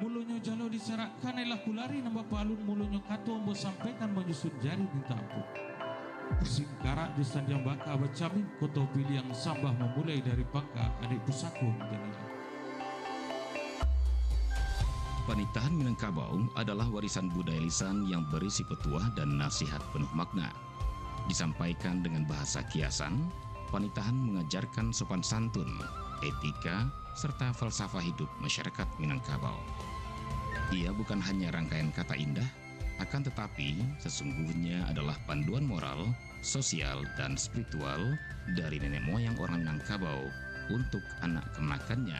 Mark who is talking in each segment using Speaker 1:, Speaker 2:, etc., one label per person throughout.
Speaker 1: Mulunyo jalo diserakkan elah kulari nambah palun mulunyo kato ambo sampaikan menyusun jari minta ampun. Singkarak di sanjang baka bacamin koto pilih yang sambah memulai dari baka adik pusaku menjadi.
Speaker 2: Panitahan Minangkabau adalah warisan budaya lisan yang berisi petuah dan nasihat penuh makna. Disampaikan dengan bahasa kiasan, panitahan mengajarkan sopan santun, etika, serta falsafah hidup masyarakat Minangkabau. Ia bukan hanya rangkaian kata indah, akan tetapi sesungguhnya adalah panduan moral, sosial, dan spiritual dari nenek moyang orang Minangkabau untuk anak kemenakannya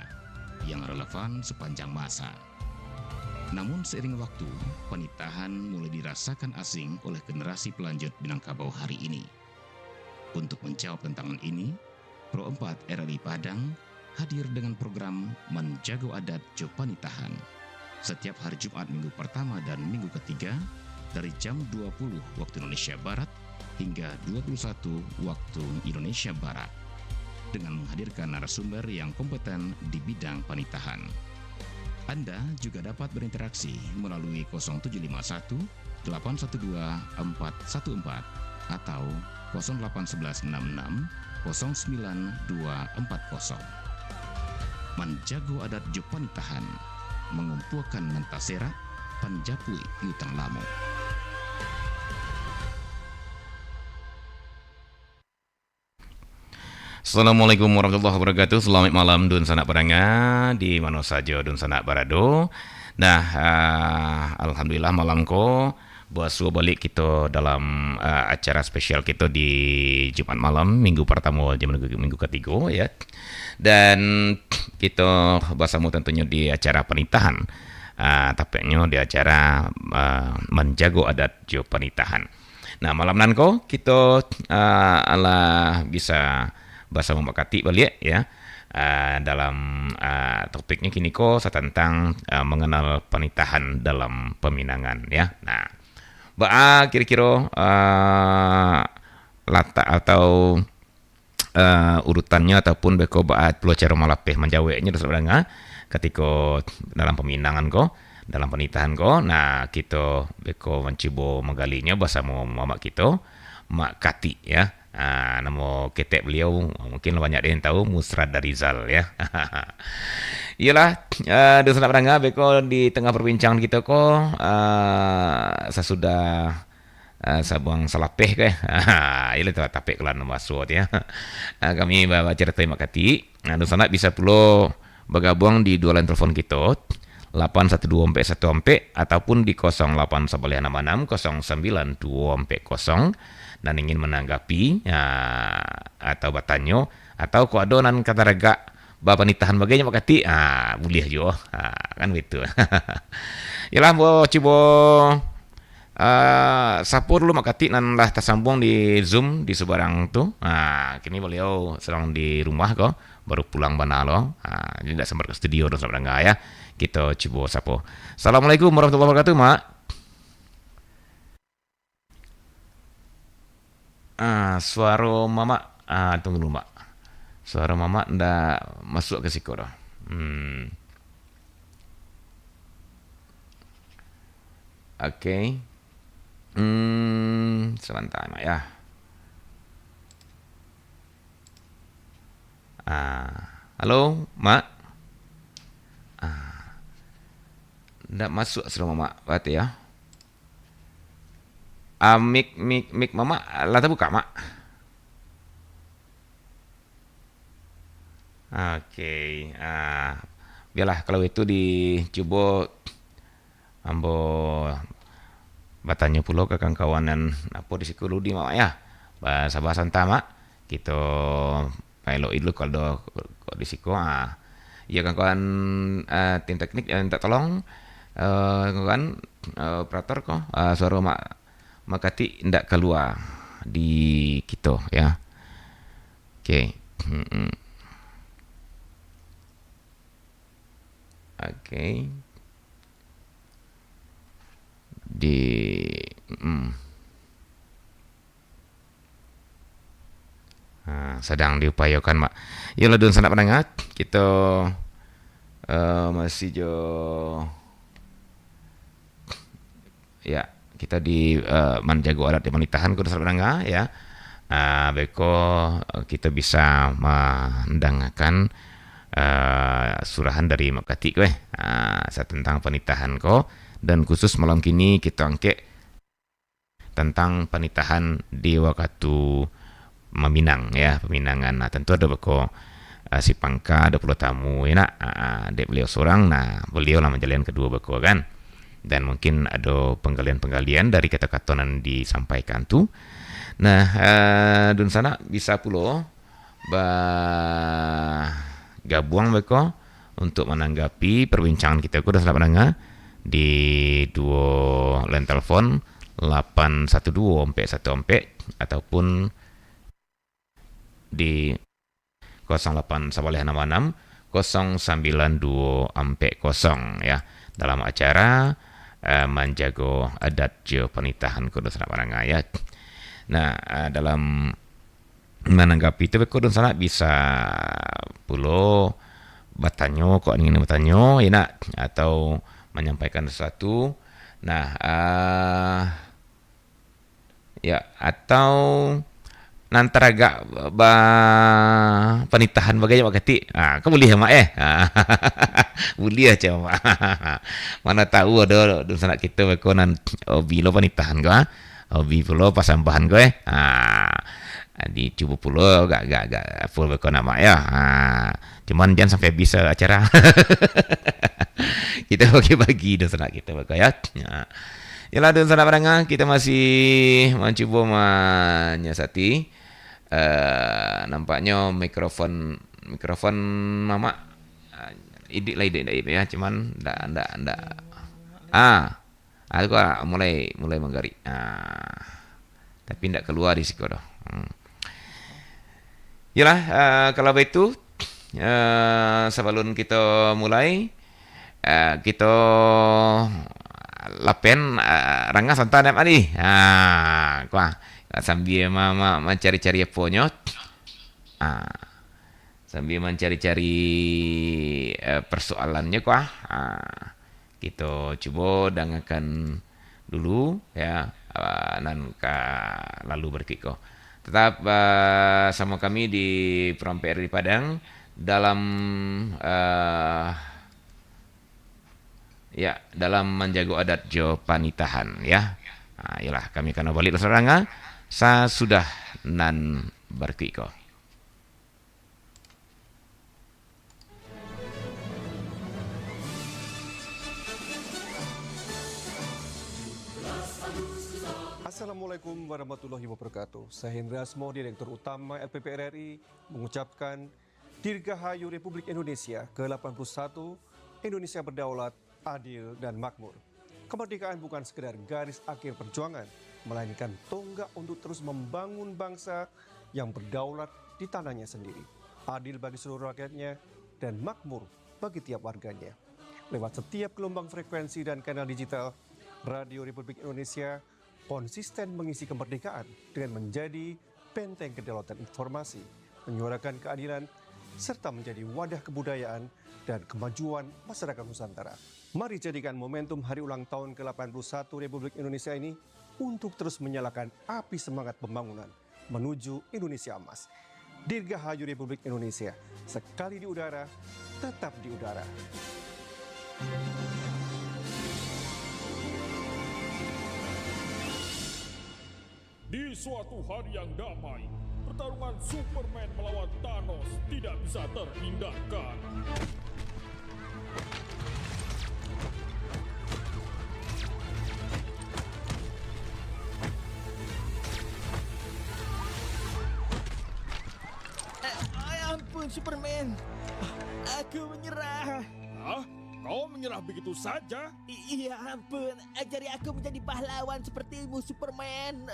Speaker 2: yang relevan sepanjang masa. Namun seiring waktu, panitahan mulai dirasakan asing oleh generasi pelanjut Minangkabau hari ini. Untuk menjawab tantangan ini, Pro 4 RRI Padang hadir dengan program Menjago Adat Jo Panitahan setiap hari Jumat minggu pertama dan minggu ketiga dari jam 20 waktu Indonesia Barat hingga 21 waktu Indonesia Barat dengan menghadirkan narasumber yang kompeten di bidang panitahan. Anda juga dapat berinteraksi melalui 0751 812 414 atau 08166 09240. Menjago Adat Jo Panitahan mengumpulkan mentasera panjapui yutang lamu. Assalamualaikum warahmatullahi wabarakatuh. Selamat malam dun sanak padanga di mana saja dun sanak barado. Nah, alhamdulillah malam ko buasu balik kita dalam acara spesial kita di Jumat malam minggu pertama minggu ketiga ya. Dan kita bersama tentunya di acara panitahan. Tapaknya di acara Menjago Adat Jo Panitahan. Nah, malam nanko kita ala bisa bahasa membakati balik ya dalam topiknya kini ko tentang mengenal panitahan dalam peminangan ya. Nah, kira-kira latak atau urutannya ataupun beko pulau cara malapeh menjawabnya sebenarnya ketika dalam peminangan ko dalam panitahan ko. Nah, kita beko mencoba menggalinya bersama mama kita Mak Kati ya. Nama ketek beliau mungkin banyak yang tahu Musrada Rizal ya. Iyalah, dosa nak berangga beko di tengah perbincangan kita ko sesudah sabuang salapeh ke. Iyalah tu tapek kelan masuk ya. Kami bawa cerita Makati. Dosa nak bisa pulo bergabung di dua line telepon kita 81241 ataupun di 0816 09240 dan ingin menanggapi atau bertanya atau kau adonan kata rega bapa nitahan bagainya Makati boleh juga kan begitu. Yalah bo coba sapu dulu Makati nan lah tersambung di Zoom di sebarang tu. Kini beliau sedang di rumah kok baru pulang banalo. Jadi tidak sempat ke studio dan sebenarnya ya. Kita coba sapu. Assalamualaikum warahmatullahi wabarakatuh, Mak. Suara mama tunggu dulu mak. Suara mama ndak masuk ke siku dah. Oke. Sebentar mak ya. Halo mak. Ndak masuk suara mama berarti ya. Mik mama lata buka mak. Oke. Biarlah kalau itu dicoba ambo bertanya pula ke kawan-kawanan apa di siku di mak ya. Bahasa mak kita pilot dulu kalau di siku ya kawan-kawan tim teknik minta tolong kawan operator kok suara Makati ndak keluar di kita ya. Oke. Oke. Di sedang diupayakan mak. Ya ladun sanak pendengar kita masih jo
Speaker 3: ya kita di menjaga adat di manitahan kudu sareng ya. Beko kita bisa mendengarkan surahan dari Makati kowe tentang penitahan ko, dan khusus malam kini kita angke tentang penitahan di waktu meminang ya, peminangan. Nah tentu ada beko si Pangka, ada puluh tamu ya nak, dek beliau seorang, nah beliau lah menjalin kedua beko kan, dan mungkin ada penggalian dari kata-kata yang disampaikan tuh. Nah, dun sana bisa pulo gabung beko untuk menanggapi perbincangan kita ku dan pendengar di dua line telepon 812-114 ataupun di 08 092 092 ya, dalam acara menjago adat jo penitahan kudu Saparanga ya. Nah, dalam menanggapi itu kudu sana bisa pulo bertanya kok ingin bertanya ya nak, atau menyampaikan sesuatu. Nah, ya atau nantaraga penitahan bagaimana Makati. Kau boleh ya mak boleh aja mak. Mana tahu ada sana kita bekonan bilo penitahan kau. Hobi pulo pasambahan gue, dicoba pulo gak full beko nama ya, cuman jangan sampai bisa acara. Kita bagi-bagi dan sana kita beko ya. Yalah dan sana padanga kita masih mencoba menyiasati. Nampaknya mikrofon mama idik ya, cuman ndak. Aku mulai menggari. Tapi tidak keluar di situ dah. Yalah, kalau begitu sebelum kita mulai kita lapen rangga santan adi. Kuah sambil mama mencari-cari apanya. Sambil mencari-cari persoalannya kuah. Kita coba dengarkan dulu ya, lalu berkiko. Tetap sama kami di Perum PRRI Padang dalam dalam menjaga adat jo panitahan ya. Yalah kami akan balik seranga sudah nan berkiko.
Speaker 4: Assalamualaikum warahmatullahi wabarakatuh. Saya Hendra Asmo, Direktur Utama LPP RRI, mengucapkan Dirgahayu Republik Indonesia ke-81, Indonesia berdaulat, adil, dan makmur. Kemerdekaan bukan sekedar garis akhir perjuangan, melainkan tonggak untuk terus membangun bangsa yang berdaulat di tanahnya sendiri, adil bagi seluruh rakyatnya, dan makmur bagi tiap warganya. Lewat setiap gelombang frekuensi dan kanal digital, Radio Republik Indonesia konsisten mengisi kemerdekaan dengan menjadi benteng kedaulatan informasi, menyuarakan keadilan, serta menjadi wadah kebudayaan dan kemajuan masyarakat Nusantara. Mari jadikan momentum hari ulang tahun ke-81 Republik Indonesia ini untuk terus menyalakan api semangat pembangunan menuju Indonesia Emas. Dirgahayu Republik Indonesia, sekali di udara, tetap di udara.
Speaker 5: Di suatu hari yang damai, pertarungan Superman melawan Thanos tidak bisa terhindarkan.
Speaker 6: Ampun Superman, aku menyerah.
Speaker 5: Hah? Kau menyerah begitu saja?
Speaker 6: Iya ampun, ajari aku menjadi pahlawan sepertimu Superman.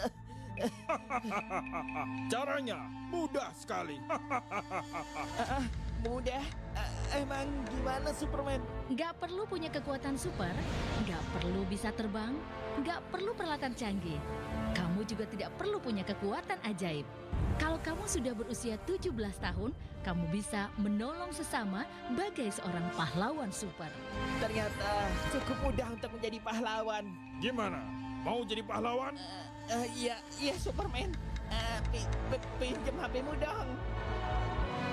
Speaker 5: Caranya mudah sekali.
Speaker 6: mudah. Emang gimana Superman?
Speaker 7: Nggak perlu punya kekuatan super, nggak perlu bisa terbang, nggak perlu peralatan canggih. Kamu juga tidak perlu punya kekuatan ajaib. Kalau kamu sudah berusia 17 tahun, kamu bisa menolong sesama bagai seorang pahlawan super.
Speaker 6: Ternyata cukup mudah untuk menjadi pahlawan.
Speaker 5: Gimana? Mau jadi pahlawan?
Speaker 6: Iya Superman. Pinjam HP-mu dong.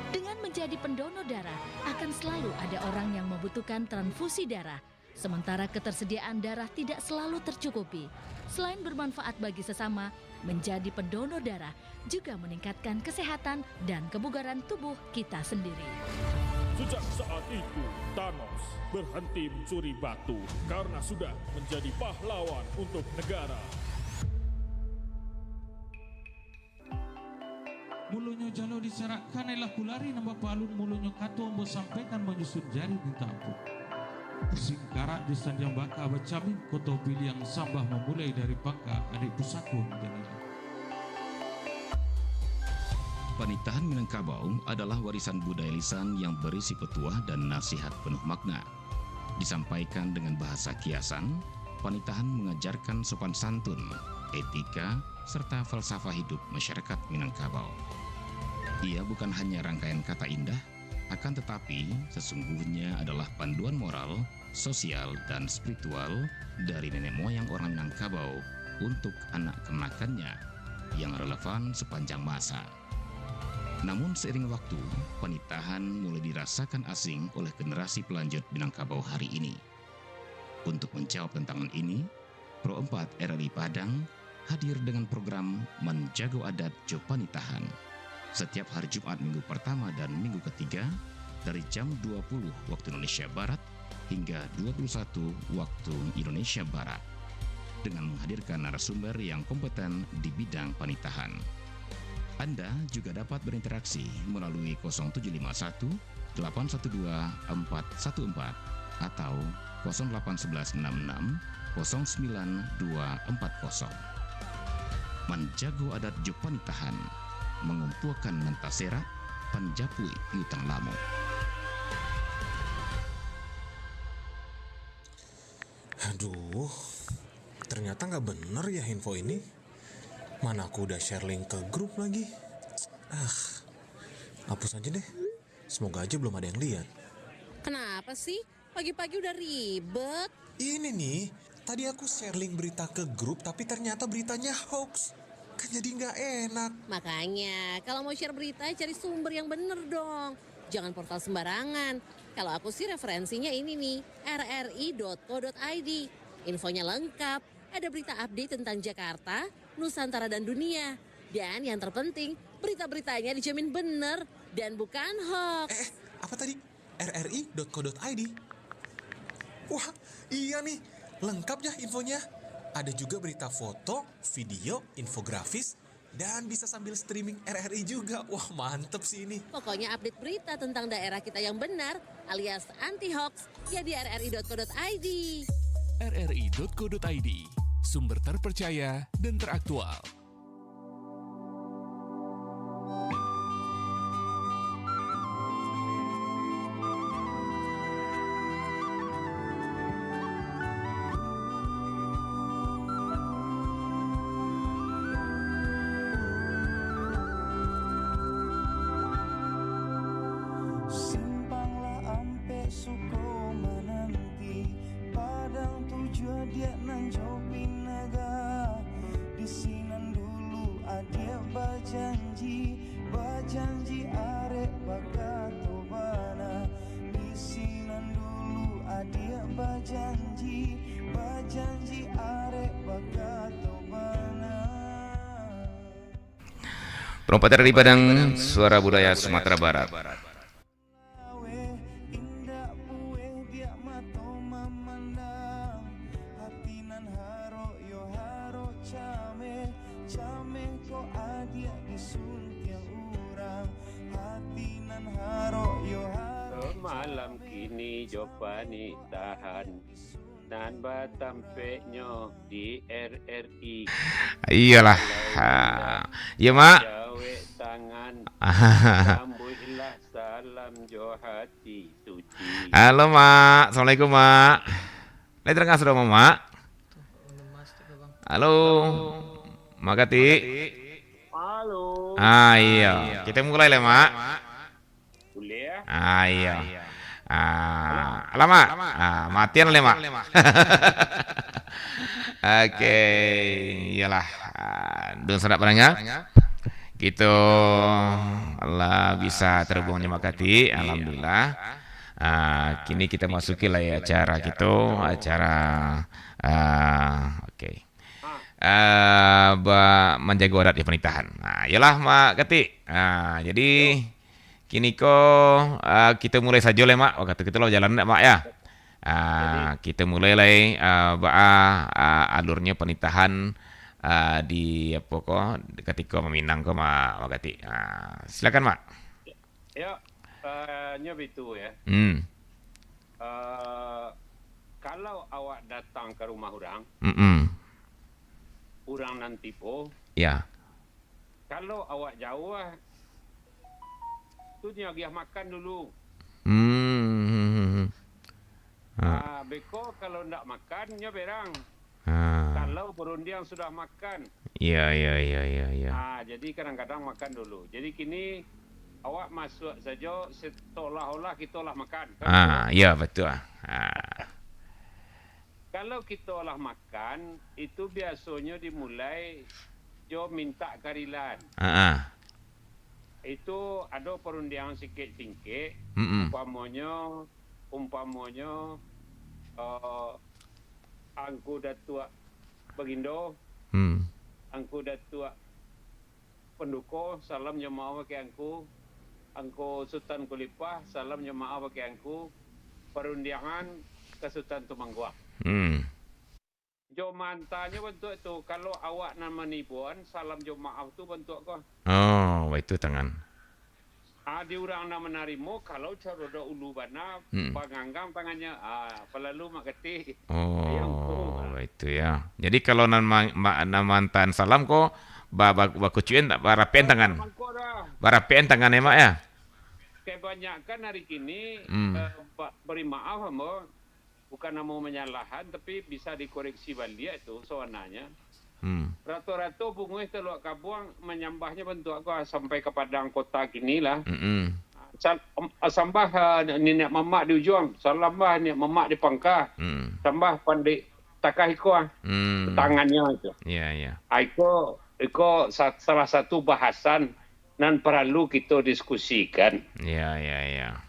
Speaker 7: Dengan menjadi pendonor darah, akan selalu ada orang yang membutuhkan transfusi darah. Sementara ketersediaan darah tidak selalu tercukupi. Selain bermanfaat bagi sesama, menjadi pendonor darah juga meningkatkan kesehatan dan kebugaran tubuh kita sendiri.
Speaker 5: Sejak saat itu, Thanos berhenti mencuri batu karena sudah menjadi pahlawan untuk negara.
Speaker 1: Mulunyo jalo diserakkan elah kulari nambah palun mulunyo kato ombo sampaikan menyusun jari di tampuk. Singkarak di sanjang baka bacamin koto pilih yang sambah memulai dari baka adik pusaku menjadi.
Speaker 2: Panitahan Minangkabau adalah warisan budaya lisan yang berisi petuah dan nasihat penuh makna. Disampaikan dengan bahasa kiasan, panitahan mengajarkan sopan santun, etika, serta falsafah hidup masyarakat Minangkabau. Ia bukan hanya rangkaian kata indah, akan tetapi sesungguhnya adalah panduan moral, sosial, dan spiritual dari nenek moyang orang Minangkabau untuk anak kemenakannya yang relevan sepanjang masa. Namun seiring waktu, panitahan mulai dirasakan asing oleh generasi pelanjut Minangkabau hari ini. Untuk menjawab tantangan ini, Pro 4 RRI Padang hadir dengan program Menjago Adat Jo Panitahan setiap hari Jumat minggu pertama dan minggu ketiga dari jam 20 waktu Indonesia Barat hingga 21 waktu Indonesia Barat dengan menghadirkan narasumber yang kompeten di bidang panitahan. Anda juga dapat berinteraksi melalui 0751 812 414 atau 08166 09240. Menjago Adat Jo Panitahan mengumpulkan mentasera panjapui piutang lamo.
Speaker 8: Aduh, ternyata nggak bener ya info ini. Mana aku udah share link ke grup lagi. Hapus aja deh. Semoga aja belum ada yang lihat.
Speaker 9: Kenapa sih? Pagi-pagi udah ribet.
Speaker 8: Ini nih, tadi aku share link berita ke grup tapi ternyata beritanya hoax. Kan jadi nggak enak.
Speaker 9: Makanya, kalau mau share berita cari sumber yang bener dong. Jangan portal sembarangan. Kalau aku sih referensinya ini nih, rri.co.id. Infonya lengkap, ada berita update tentang Jakarta, Nusantara dan dunia. Dan yang terpenting, berita-beritanya dijamin bener dan bukan hoax.
Speaker 8: Apa tadi? rri.co.id. Wah, iya nih, lengkap ya infonya. Ada juga berita foto, video, infografis, dan bisa sambil streaming RRI juga. Wah, mantep sih ini.
Speaker 9: Pokoknya update berita tentang daerah kita yang benar alias anti-hoax ya di rri.co.id.
Speaker 10: rri.co.id, sumber terpercaya dan teraktual.
Speaker 11: Simpanglah ampe suko menanti padang tujuan dia nan Jopinaga. Di sinan dulu adia bajanji arek bakato bana. Di sinan dulu adia bajanji arek bakato bana.
Speaker 3: Perompak dari Padang, Suara Budaya Sumatera Barat.
Speaker 12: Malam kini Jopani tahan nan batampeknya di RRI.
Speaker 3: Iyalah. Ya, Mak.
Speaker 12: Jawe tangan. Sambutlah salah malam jo hati suci.
Speaker 3: Halo Mak, Assalamualaikum Mak. Lai terengah sudah Mak. Halo, Mak Kati.
Speaker 12: Halo.
Speaker 3: Iya, kita mulai lah Mak.
Speaker 12: Boleh ya?
Speaker 3: Iya. Lama. Matian lah Mak. Oke, iyalah. Dengan sedap pendengar. Kita Allah bisa terhubung dengan Mak Kati, alhamdulillah. Kini kita masuki lah ya acara kita, oke. Menjaga adat di pernikahan. Yalah Mak Kati. Jadi kini kita mulai saja lah Mak. Waktu kita lo jalan Mak ya. Kita mulai lah alurnya pernikahan di apa ketika meminang Mak Kati. Silakan Mak.
Speaker 12: Ya, begitu ya. Kalau awak datang ke rumah orang, orang nanti
Speaker 3: ya.
Speaker 12: Kalau awak jauh, tu dia makan dulu. Beko kalau ndak makan, berang. Kalau berundiang sudah makan.
Speaker 3: Iya.
Speaker 12: Jadi kadang-kadang makan dulu. Jadi kini awak masuk saja seolah-olah kita olah makan.
Speaker 3: Iya betul.
Speaker 12: Kalau kita olah makan, itu biasanya dimulai jo minta karilan. Itu ada perundian sikit-sikit. Umpamanya angku datua Bagindo, angku datua penduko, salam jemaah pakai angku Sultan Kulipah, salam jemaah pakai angku perundiangan ke Sultan Tumangguang. Jo mantanya bentuk itu. Kalau awak nama nibuan, salam jo maaf tu bentuk kau.
Speaker 3: Oh, itu tangan.
Speaker 12: Di orang nama narimo, kalau cara do ulu bana, panganggam tangannya. Pelalu mak keti.
Speaker 3: Oh, itu ya. Jadi kalau nama mantan salam kok bakucuin tak barapen tangan. Barapen tangan ya Mak ya.
Speaker 12: Kebanyakan hari kini beri maaf hamba. Bukan mau menyalahkan, tapi bisa dikoreksi balik itu soalnya. Rata-rata bunga teluk kabuang menyambahnya bentuk aku sampai ke Padang kota gini lah. Sambah nenek mamak di ujung, salambah nenek mamak di Pangkah, sambah pandai takahiko tangannya itu.
Speaker 3: Iya.
Speaker 12: Itu salah satu bahasan dan perlu kita diskusikan.
Speaker 3: Iya.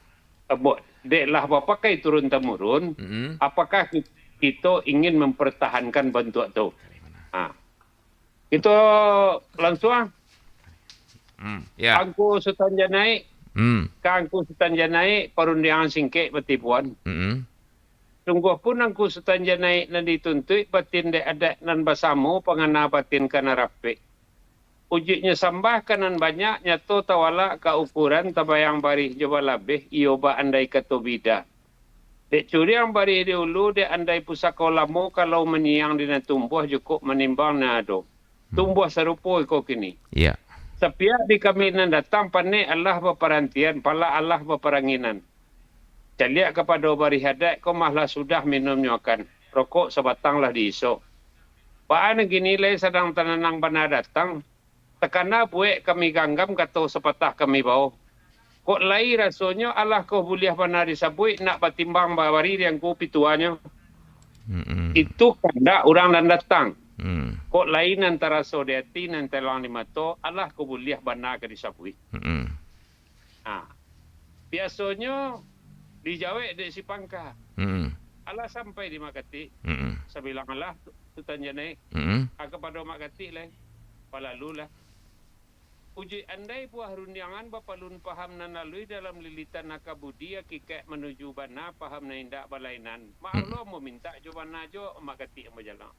Speaker 12: Deklah apakah turun temurun, apakah kita ingin mempertahankan bentuk itu? Kita langsung Angku Sultan Janai, Angku Sultan Janai perundiangan singkek betipuan. Sungguh pun Angku Sultan Janai nan dituntut batin dek ada nan basamu pengana batin kana rapi. Ujinya sambah kanan banyak nyato tawala ka ukuran tabayang barih coba labih ioba andai katobida. Dek curi yang barih dulu dek andai pusaka lamu kalau menyiang dina tumbuh cukup menimbang na ado. Tumbuh serupa iko kini.
Speaker 3: Iya.
Speaker 12: Sepiak di kami nan datang pane Allah beperantian pala Allah beperanginan. Caliak kepada barih hadak kau mahlah sudah minum nyokan. Rokok sebatang lah diisok. Paan gini lay sedang tenanang bana datang. Tekana buek kami ganggam kata sepatah kami bau. Kok lai rasanya Allah kau buliah bana disabui nak patimbang bawari yang ku pituanya. Itu kada orang dan datang. Kok lain antara sodeti dan telang limato Allah kau buliah bana ke disabui. Biasanya dijawab di si Pangkah. Allah sampai di Makati. Sebilang Allah Sultan Janai. Kepada Makati lah. Palalu lah. Uji andai buah rundiangan bapalun paham nan lalui dalam lilitan nakabudi kikek menuju bana paham na indak balainan. Allah mau minta jo bana jo Makati yang berjalan.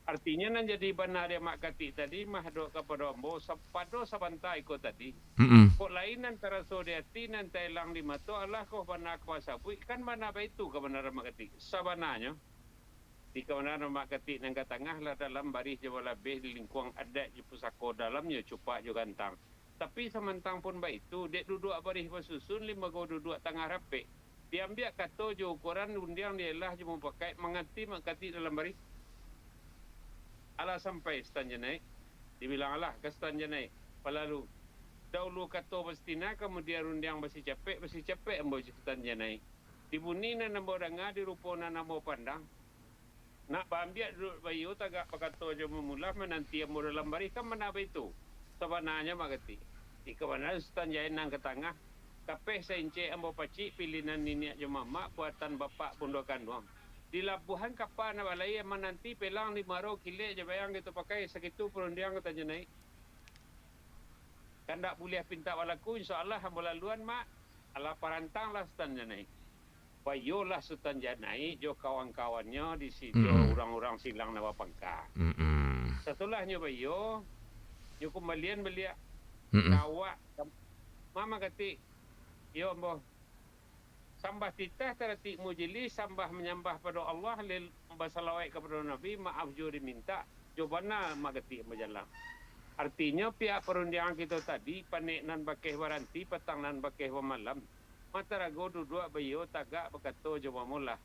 Speaker 12: Artinya nan jadi bana dia Makati tadi mah do kepada ambo sapado sabanta ikut tadi. Kok lain antara sodeti nan telang di mato Allah kau bana kuasa bui kan bana apa itu kebenaran Makati sabananya. Di kebenaran Makati nang tengah lah dalam baris Jawa Labih di lingkuang adat di pusako dalamnya cupak jo gantang. Tapi semantang pun baik itu, dek duduk barih bersusun, 5 go duduk tengah rapek. Diambil kata jo ukuran undiang dia lah cuma pakai mengati dalam barih. Alah sampai stand naik. Dibilang alah ke stand naik. Palalu dahulu kata bestina kemudian undiang besi capek ambo stand naik. Dibuni na nambah danga di rupona nambah pandang. Nak bambiak duduk bayu tagak pakato jo memula menanti ambo dalam barih kan mana itu. Sebenarnya magati. Di kawana stand nang ke tengah. Kapeh sence ambo pacik pilihan nini jo mama buatan bapak pundokan doang. Di labuhan kapal na balai menanti pelang di maro kile je bayang gitu pakai segitu perundiang kata jenai. Kan tak boleh pinta walaku insyaallah hamba laluan mak ala parantang lah stand jenai. Bayolah Sultan Janai jo kawan-kawannya di situ orang-orang silang Nawa Pangka. Setulahnya bayo nyo kembalian belia kawak mama kati yo ambo sambah titah terati mujili sambah menyembah pada Allah lil basalawat kepada Nabi maaf jo diminta jobana magati majalah. Artinya pihak perundangan kita tadi panek nan bakeh waranti petang nan bakeh malam. Matarago duduk bayo tagak berkata joma mula.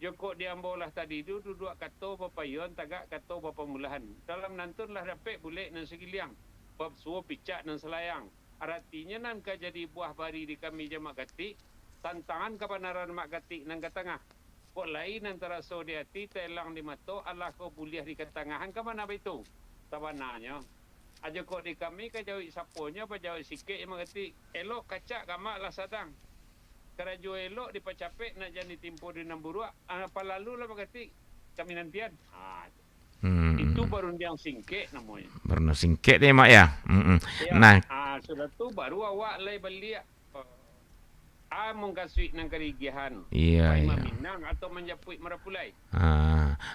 Speaker 12: Joko diambolah tadi duduk kata papayon tagak kata pemulahan. Dalam nantun lah dapat boleh nan segiliang. Bab suo picak nan selayang. Artinya nan ka jadi buah bari di kami jamak kati. Tantangan kebenaran mak kati nan ke tengah. Kok lain antara so di hati telang di mato Allah ko buliah di ketengahan ke mana itu? Tabananya. Aja kok di kami ka jauh saponya pa jauh sikit yang kati. Elok kacak kamak lah sadang. Kerajo elok dipacapek nak jadi timpo di Namburua. Apa lalu lah berkati kami nantian. Itu baru yang singkek namanya.
Speaker 3: Baru singkek deh mak ya.
Speaker 12: Ya.
Speaker 3: Nah.
Speaker 12: Sudah tu baru awak lay belia. Mengkasih nang kerigihan.
Speaker 3: Iya.
Speaker 12: Minang atau menjapui merapulai.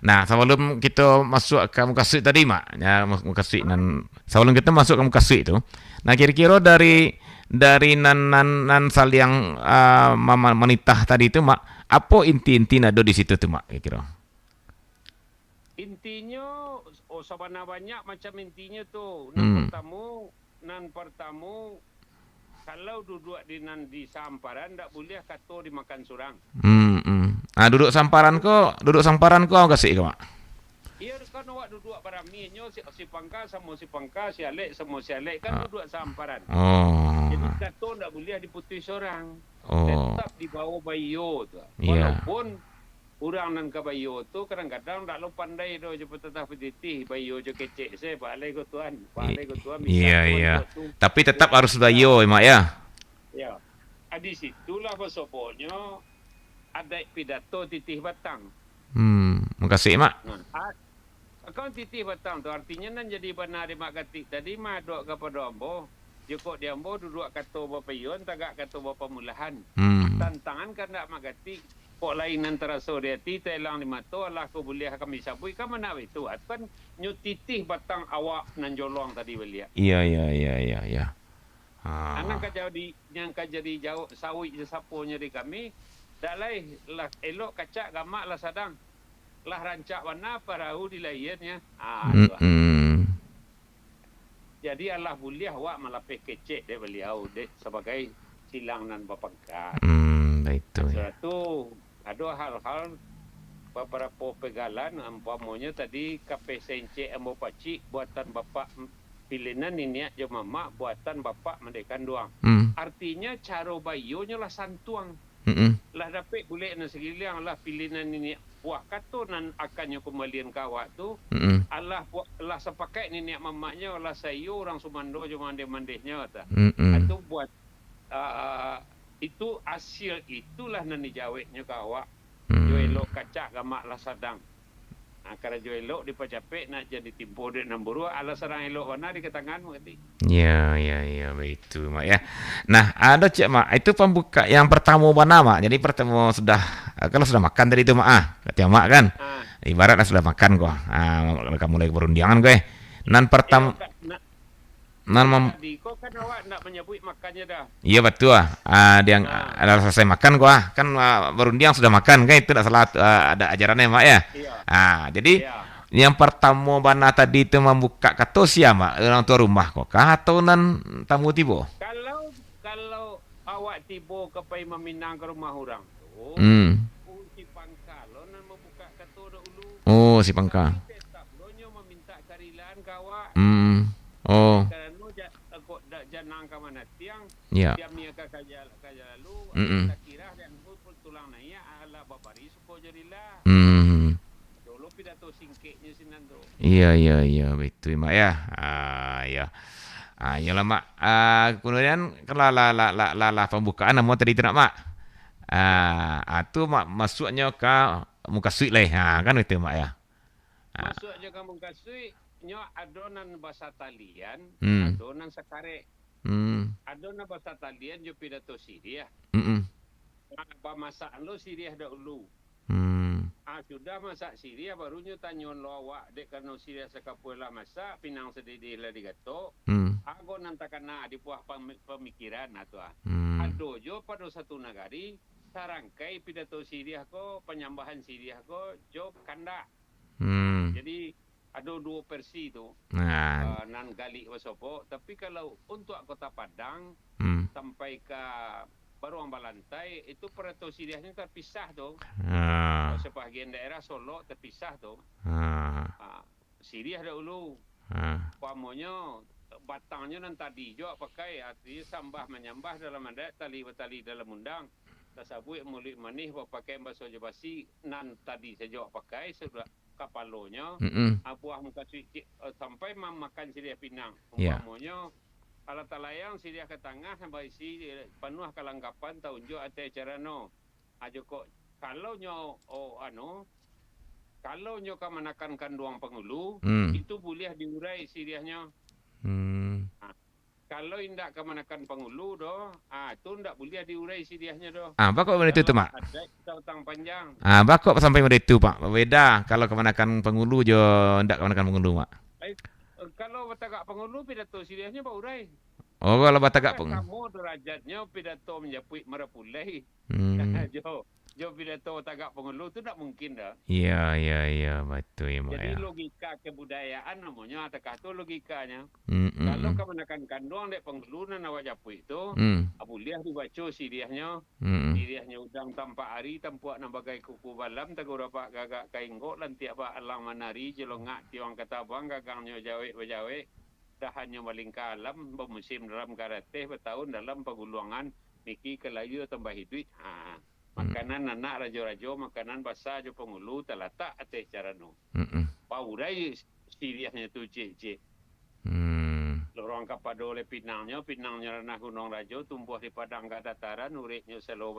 Speaker 3: Nah sebelum kita masuk ke mukasih tadi mak, ya mukasih nan sebelum kita masuk ke mukasih itu, nah kira-kira dari nan saliang mama menitah tadi itu mak, apa inti nado di situ tuh mak kira-kira?
Speaker 12: Intinya sabana banyak macam intinya tuh. Nan pertama kalau duduk di samparan tak boleh kata dimakan surang. Duduk samparan ko kasih ke mak? Iya kan awak duduk baraminya si pangka sama si pangka si alek sama si alek kan duduk samparan. Jadi kata tak boleh diputus orang. Tetap di bawah bayo tu. Walaupun orang nan ke bayo tu kadang-kadang tak lo pandai do je petah petitih bayo je kecek saya pak alai ko tuan
Speaker 3: iya. Tapi tetap harus bayo mak ya.
Speaker 12: Ya. Di situlah pasoponya ada pidato titih batang.
Speaker 3: Makasih mak.
Speaker 12: Kau titih batang tu artinya nan jadi benar di mak katik tadi mah dok kepada ambo. Joko di ambo duduk kata bapayon tagak kata bapa mulahan. Tantangan kan nak mak katik. Kok lain antara soriati telang di mato Allah ko boleh kami sabui ka mana itu kan nyutitih batang awak nan jolong tadi belia. Iya. Anak ka jadi yang ka jadi jauh sawi saponya di kami dalai lah elok kacak gamak lah sadang lah rancak warna perahu di lainnya. Jadi Allah boleh awak malapeh kecek de beliau de sebagai silang nan bapangka. Itu. Satu ada hal-hal beberapa pegalan umpamanya tadi kape sence ambo pacik buatan bapak pilihan ini jo mama buatan bapak mendekan doang. Artinya cara bayonya lah santuang. Lah dapat boleh na segiliang lah pilihan ini buah kato nan akannya kembalian kawak tu. Allah lah sepakai ini mamanya lah sayo orang Sumando jo mande-mandehnya ta. Itu buat itu hasil itulah nan dijawabnya kawak. Jo elok kacak gamak lah sadang. Kalau jo elok dipacapek nak jadi timpo de Namburua ala sarang elok warna di ketangan mengerti.
Speaker 3: Ya begitu mak ya. Nah ada cik mak itu pembuka yang pertama mana mak. Jadi pertama sudah kalau sudah makan tadi itu mak kata mak kan. Ibaratnya sudah makan kok. Kamu mulai perundangan gue. Nan pertama
Speaker 12: kau kan awak nak menyebut makannya dah.
Speaker 3: Iya betul dia ada selesai makan gua kan berundiang sudah makan kan itu tidak salah ada ajarannya mak ya. Jadi Yang pertama bana tadi itu membuka kato siapa orang tua rumah kok kah atau nan tamu tibo?
Speaker 12: Kalau awak tibo kepai meminang ke rumah orang tu, si pangka lo nan membuka kato dahulu.
Speaker 3: Oh, si pangka.
Speaker 12: Tetap lo nyo meminta karilaan ke awak.
Speaker 3: Oh.
Speaker 12: Kerana kok dak janang ke mana tiang.
Speaker 3: Ya.
Speaker 12: Tiap ni ke kaja lalu. Tak kira dan pun tulang naik ala babari suko jadilah. Dulu pidato singkatnya sinan tu.
Speaker 3: Iya betul mak ya. Ya. Yalah mak. Kemudian kalau la pembukaan nama tadi tu nak mak. Tu mak masuknya ke muka suit lah. Kan itu mak ya.
Speaker 12: Masuknya ke muka suit nyo adonan bahasa talian, adonan sekarek. Adonan bahasa talian jo pidato Syriah. Apa masakan lo Syriah dahulu. Sudah masak Syriah barunya tanya lo awak dek karena Syriah sekapulah masak pinang sedih lah digato. Aku nantakan di buah pemikiran atau ado jo pada satu negari sarangkai pidato Syriah ko penyambahan Syriah ko jo kanda. Jadi ada dua versi tu. Nan gali wasopo tapi kalau untuk Kota Padang sampai ke Baruang Balantai itu pidato Syriahnya terpisah tu. Sebahagian daerah Solo terpisah tu. Syriah dahulu. Pamonya batangnya nan tadi juga pakai artinya sambah menyambah dalam adat tali dalam undang. Tasabui mulik manih pakai bahasa Jabasi nan tadi saja pakai sudah kapalonya. Buah muka suci sampai makan Syriah Pinang. Pamonya alat talayang Syriah ke tengah sampai isi penuh kelengkapan tahun jo ate acara no. Ajo kok kalau nyo kalau nyo kamanakan kanduang pengulu itu boleh diurai Syriahnya. Kalau indak kamanakan pengulu do, itu ndak boleh diurai Syriahnya do.
Speaker 3: Bakok benda itu mak.
Speaker 12: Ada kita utang panjang.
Speaker 3: Bakok sampai benda itu pak. Beda kalau kamanakan pengulu jo ndak kamanakan pengulu mak.
Speaker 12: Kalau batagak pengulu pidato Syriahnya pak urai.
Speaker 3: Oh kalau batagak pengulu.
Speaker 12: Kamu derajatnya pidato menjapui merapulai. Jo pidato tagak pengulu tu tak mungkin dah.
Speaker 3: Iya betul ya mak.
Speaker 12: Jadi logika kebudayaan namanya atakah tu logikanya. Kalau kemenakan kandung dek pengulu nan awak japui tu, boleh dibaca Syriahnya. Syriahnya udang tampak hari tampuak nan bagai kuku balam tagur apa gagak kainggok lan tiap alang manari jelongak tiang katabang gagangnya jawe dahannya maling kalam bermusim dalam karate bertahun dalam pegulungan miki kelayu tambah hidup. Makanan anak rajo-rajo, makanan basah jo pengulu terletak atas cara no. Paurai Syriahnya tu cek. Lorong kapado le pinangnya ranah Gunung Rajo tumbuh di padang kat dataran, uriknya selo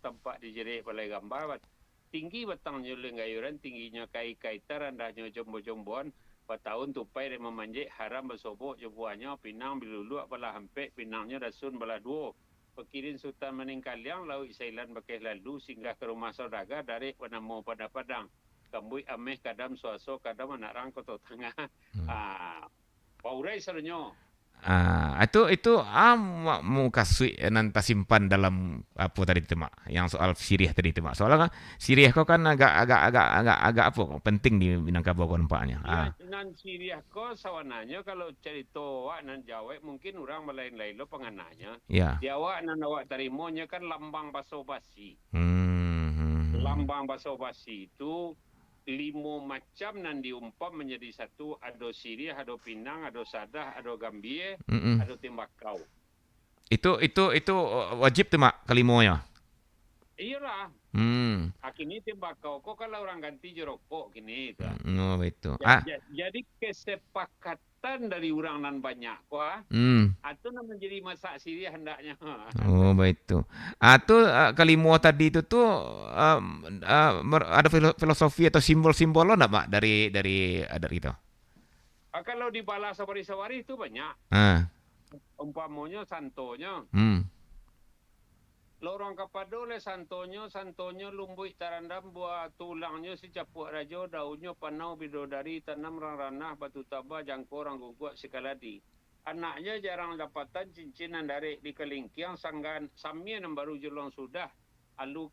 Speaker 12: tampak di jerik balai gambar. Tinggi batangnya lenggayuran, tingginya kai-kaitar, rendahnya jombo-jomboan. Patahun tupai dan memanjik haram bersobok jebuahnya pinang bilulu apalah hampek pinangnya rasun belah dua. Pekirin Sultan Meningkaliang laut Isailan bakih lalu singgah ke rumah saudara dari penemu pada Padang. Kambui ameh kadam suaso kadam anak rang Kota Tengah. Paurai serunya.
Speaker 3: Itu muka suit nanti simpan dalam apa tadi itu mak, yang soal Syriah tadi itu mak. Soalnya kan Syriah kau kan agak apa penting di Minangkabau kau nampaknya.
Speaker 12: Nan Syriah kau sawananya kalau cerita awak nan Jawa mungkin orang lain-lain lo pengananya. Jawa nan awak terimonya kan lambang basa-basi. Lambang basa-basi itu 5 macam nan diumpam menjadi satu, ada Syriah, ada Pinang, ada Sadah, ada Gambia, ada Tembakau.
Speaker 3: Itu wajib tu mak kelimanya.
Speaker 12: Iyalah. Kini Tembakau kok kalau orang ganti jerokok kini itu.
Speaker 3: Betul.
Speaker 12: Jadi kesepakatan dari orang nan banyak kok. Itu nak menjadi masak Syriah hendaknya.
Speaker 3: Betul. Itu kelima tadi itu tu ada filosofi atau simbol-simbol lo enggak mak dari adat itu?
Speaker 12: Kalau di bala sawari-sawari itu banyak. Umpamanya santonya. Lorong kapado le santonyo lumbui tarandam buah tulangnya si capuak rajo daunnya panau bidodari tanam ranah batu tabah jangko orang guguak sikaladi. Anaknya jarang dapatan cincinan dari di kelingkiang sanggan samia yang baru jelong sudah alu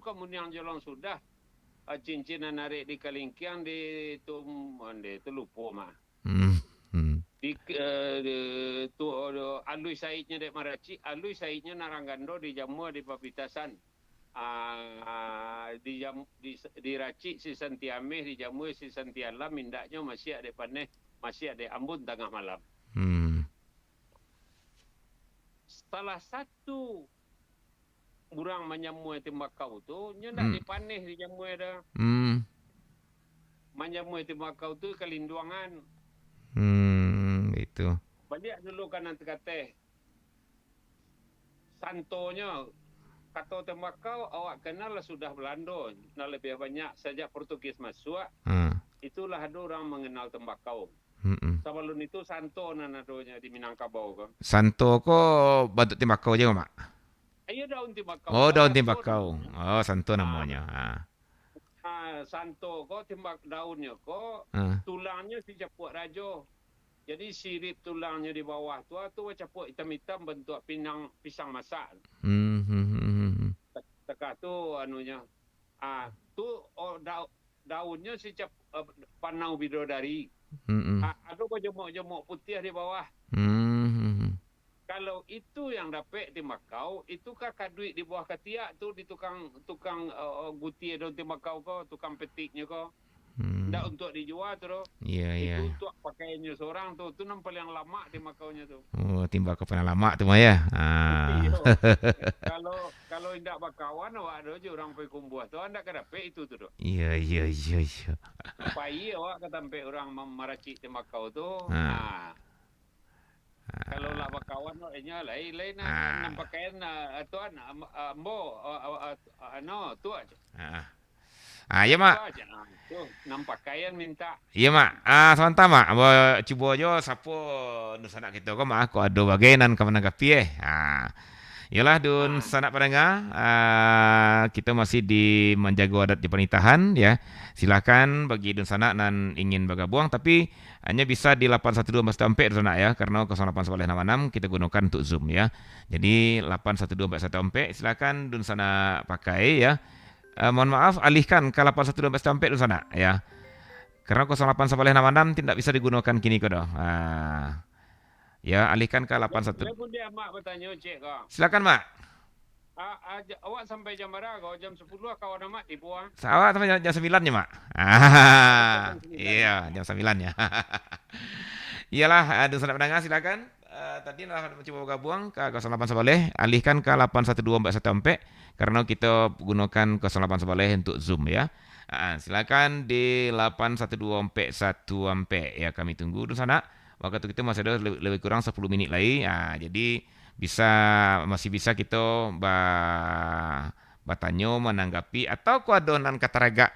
Speaker 12: kemudian jelong sudah cincin narik di kalingkiang di lupa mah. Di tu alui saidnya dek Maraci, alui saidnya Naranggando di Jammu di Papitasan. Di Raci si Santiameh di Jammu si Santialam mindaknya masih ada paneh, masih ada Ambon tengah malam. Salah satu orang menyamu tembakau tu nyendak dipaneh di Jammu ada. Menyamu tembakau tu kelinduangan.
Speaker 3: Itu.
Speaker 12: Balik dulu kanan kata santonya kata tembakau awak kenal lah sudah Belanda, nah lebih banyak sejak Portugis masuk. Itulah ada orang mengenal tembakau. Sebelum itu santo nadonya di Minangkabau kan.
Speaker 3: Santo ko bentuk tembakau je mak.
Speaker 12: Ayo daun tembakau.
Speaker 3: Oh, daun tembakau. Oh, santo namanya.
Speaker 12: Santo ko tembak daunnya ko tulangnya si capuk rajo. Jadi sirip tulangnya di bawah tu capuk hitam-hitam bentuk pisang masak. Teka tu anunya. Tu daunnya si panau bidodari. Ada jemuk-jemuk putih di bawah. Kalau itu yang dapat tembakau, itu kakak duit di bawah ketiak tu di tukang guti daun tembakau ko, tukang petiknya ko. Tidak untuk dijual tu.
Speaker 3: Iya.
Speaker 12: Itu untuk pakaiannya seorang tu. Tu nampak yang lama tembakaunya tu.
Speaker 3: Oh, tembakau pernah lama tu mah ya.
Speaker 12: Kalau tidak bakawan, awak ada je orang pergi kumbuh tu, anda kan dapat itu tu.
Speaker 3: Iya.
Speaker 12: Pai awak ketampe orang meracik tembakau tu. Kalau lah bakawan, awaknya lain nampakkan tuan ambo tu aja.
Speaker 3: Ya mak.
Speaker 12: Nampak kain minta.
Speaker 3: Iya mak. Sebentar mak. Cuba aja siapa sanak kita ko mak. Aku ada bagian ke menanggapi Yalah dun sanak pendengar. Kita masih di menjaga adat di pernikahan ya. Silakan bagi dun sanak nan ingin bergabung tapi hanya bisa di 812 dun sanak ya karena 0896 kita gunakan untuk Zoom ya. Jadi 812 silakan dun sanak pakai ya. Mohon maaf, alihkan ke 812 dun sana ya. Karena 0896 tidak bisa digunakan kini kodoh. Ya, alihkan ke 81.
Speaker 12: Boleh dia mak bertanya cik kau.
Speaker 3: Silakan mak.
Speaker 12: Awak sampai jam berapa kau? Jam 10 kau ada mak di puang.
Speaker 3: Awak sampai jam 9 ya mak. Iya, jam 9 ya. Iyalah, dun sana pendengar silakan. Tadi lah mencoba bergabung ke 08 alihkan ke 812 karena kita gunakan 08 untuk Zoom ya. Silakan di 8124 ya kami tunggu di sana. Waktu kita masih ada lebih kurang 10 minit lagi. Jadi masih bisa kita bertanya menanggapi atau ku ada nan kata raga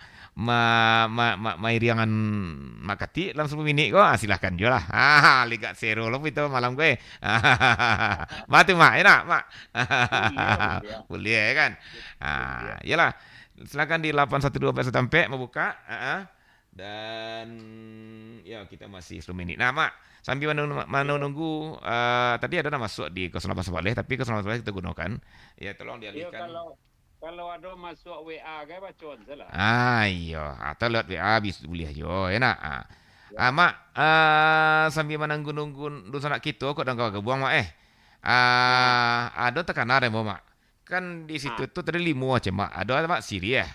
Speaker 3: mairiangan makati dalam 10 minit ko silakan je lah. Liga zero lo itu malam gue. Mati mak enak mak. Boleh kan. Yalah silakan di 812 sampai membuka dan ya kita masih 10 minit. Nah mak sambil menunggu tadi ada nama masuk di 08 tapi 08 kita gunakan ya tolong dialihkan.
Speaker 12: Kalau ada masuk WA ke bacaan salah.
Speaker 3: Iya, atau lewat WA bisa boleh aja, enak. Mak, sambil menunggu dulu sanak kita kok dah kau buang mak ada tekanan mau mak. Kan di situ tu tadi 5 aja mak. Ada mak Syria.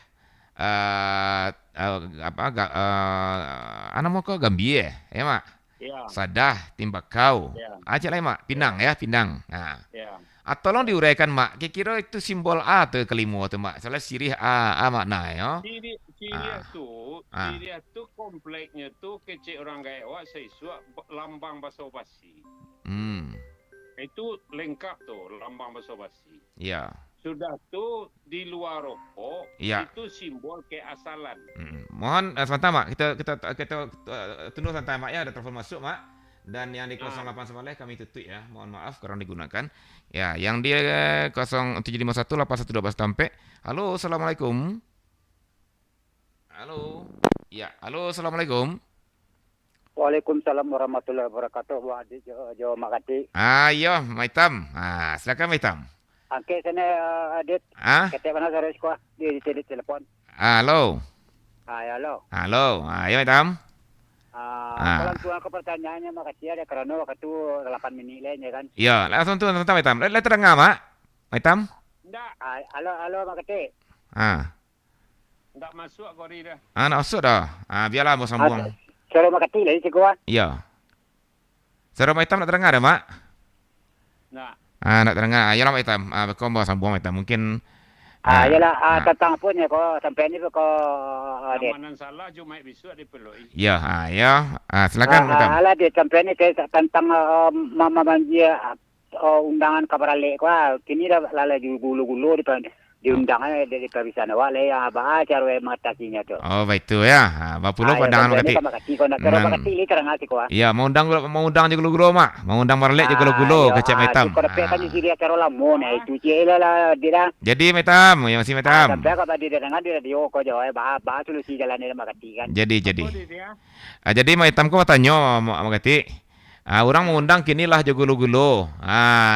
Speaker 3: Anak mau kau Gambia ya mak.
Speaker 12: Ya.
Speaker 3: Sadah Timbakau.
Speaker 12: Ya.
Speaker 3: Aja lah mak, Pinang ya, Pinang.
Speaker 12: Ya.
Speaker 3: Tolong diuraikan mak, kira-kira itu simbol A tu kelima tu mak. Soalnya sirih A makna ya.
Speaker 12: Sirih tu kompleknya tu kecil orang gaya awak sesuatu lambang bahasa basi. Itu lengkap tu lambang bahasa basi.
Speaker 3: Ya.
Speaker 12: Sudah tu di luar rokok itu simbol keasalan.
Speaker 3: Mohon sebentar mak, kita tunggu santai mak ya, ada telepon masuk mak. Dan yang di 08 kami tutup ya. Mohon maaf karena digunakan. Ya, yang di 0751 8112 sampai. Halo, assalamualaikum. Halo. Ya, halo, assalamualaikum.
Speaker 13: Waalaikumsalam warahmatullahi wabarakatuh. Wa adi jo makati.
Speaker 3: Iya, Maitam. Silakan Maitam.
Speaker 13: Angke sana Adit. Kete mana sore sekolah di telepon.
Speaker 3: Halo.
Speaker 13: Halo.
Speaker 3: Halo. Ya Maitam.
Speaker 13: Kalau tuan ke pertanyaannya makasih ada karena waktu 8 menit lainnya kan.
Speaker 3: Ya, langsung tuan Maitam. Lihat terengah mak. Maitam.
Speaker 12: Enggak.
Speaker 13: Halo makasih.
Speaker 12: Enggak masuk kori dah.
Speaker 3: Nak masuk dah. Biarlah mau sambung.
Speaker 13: Suruh makasih lagi si gua.
Speaker 3: Ya. Suruh Maitam nak terengah dah mak.
Speaker 12: Nak.
Speaker 3: Nak terengah. Ayolah Maitam. Kau mau sambung Maitam. Mungkin
Speaker 13: yalah tentang apa ni kau sampai ni kau
Speaker 12: Amanan salah cuma besok diperlui.
Speaker 3: Ya, ya. Silakan Maitam.
Speaker 13: Alah dia sampai ni tentang mama banjir undangan kabar lek kau kini dah lala gulu-gulu di undangan dari perpisahan awak le yang apa cara mengatasinya tu.
Speaker 3: Oh, baik tu ya. Bapulo pandangan makati.
Speaker 13: Kau nak terus makati ni terang hati kau.
Speaker 3: Ya, mau undang je gulu-gulu mak. Mau undang marlek je gulu-gulu ke Cik Maitam.
Speaker 13: Kau dapat kan di cara lama ni itu je lah dia.
Speaker 3: Jadi Maitam, ya masih Maitam.
Speaker 13: Sampai kau tadi dia dengar dia radio kau jawab bahas solusi jalan ni makati kan.
Speaker 3: Jadi. Jadi Maitam kau tanya makati. Orang mengundang kinilah je gulu-gulu.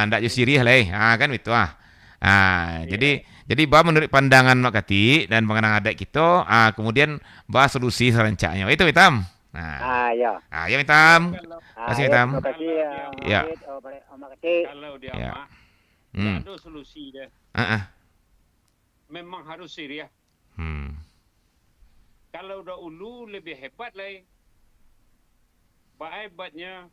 Speaker 3: Ndak je sirih lah. Kan itu Jadi menurut pandangan makati dan pandangan adat kita, kemudian bahas solusi serancaknya. Itu Maitam.
Speaker 13: Ya.
Speaker 3: Ya Maitam. Terima kasih Maitam.
Speaker 13: Terima kasih.
Speaker 3: Ya.
Speaker 12: Kalau dia mak, ada solusi dia. Memang harus Syria. Kalau dah ulu lebih hebat lah. Hebatnya